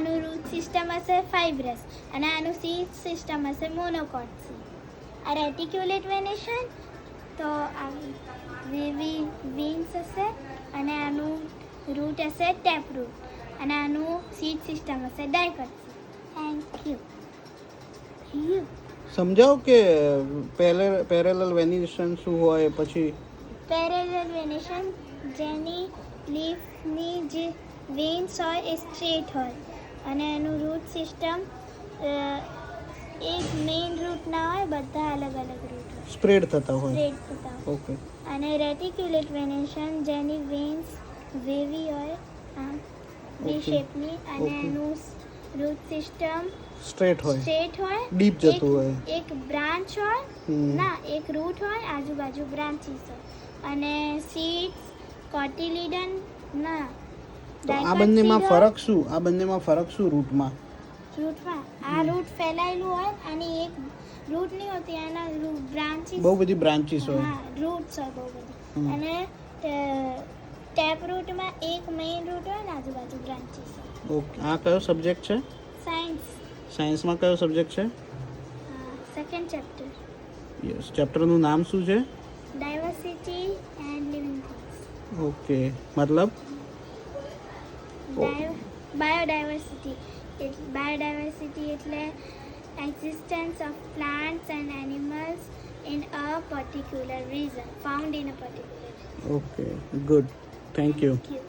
આનું route system હશે fibrous અને આનું સીટ સિસ્ટમ હશે મોનોકોટ સી. આ રેટિક્યુલેટ વેનેશન તો આ વેવી વિન્સ હશે અને આનું રૂટ હશે ટેપ રૂટ અને આનું સીટ સિસ્ટમ હશે ડાયકોટ સી. Thank you. સમજાવો કે પેરેલલ વેનિશન શું હોય પછી. પેરેલલ વેનેશન જેની લીફની જે વેન્સ હોય એ સ્ટ્રેટ હોય અને એનું રૂટ સિસ્ટમ એક મેઇન રૂટ ના હોય, બધા અલગ અલગ રૂટ હોય, સ્પ્રેડ થતા હોય. સ્પ્રેડ થતા હોય. ઓકે. અને રેટિક્યુલેટ વેનેશન જેની વેન્સ વેવી હોય, આમ વી Okay. શેપની, અને Okay. એનું રૂટ સિસ્ટમ સ્ટ્રેટ હોય, સ્ટ્રેટ હોય, ડીપ જતું હોય. એક બ્રાન્ચ હોય, હમ. ના એક રૂટ હોય, આજુબાજુ બ્રાન્ચીસ હોય, અને સીડ્સ કોટિલિડન ના તો આ બંનેમાં ફરક શું? આ બંનેમાં ફરક શું રૂટમાં? રૂટમાં આ રૂટ ફેલાયેલું હોય અને એક રૂટ નહીં હોતી, એના બ્રાન્ચીસ બહુ બધી બ્રાન્ચીસ હોય. હા રૂટ્સ હોય બહુ બધી. હમ. અને ટેપ રૂટમાં એક મેઇન રૂટ હોય ને આજુબાજુ બ્રાન્ચીસ હોય. ઓકે. આ કયો સબ્જેક્ટ છે? સાયન્સ સાયન્સમાં કયો સબ્જેક્ટ છે? Second chapter, yes. ચેપ્ટરનું નામ શું છે? Diversity and living things. Okay. મતલબ બાયોડાયવર્સિટી. બાયોડાયવર્સિટી એટલે existence of plants and animals in a particular region, found in a particular region. Okay, good. Thank you. Thank you.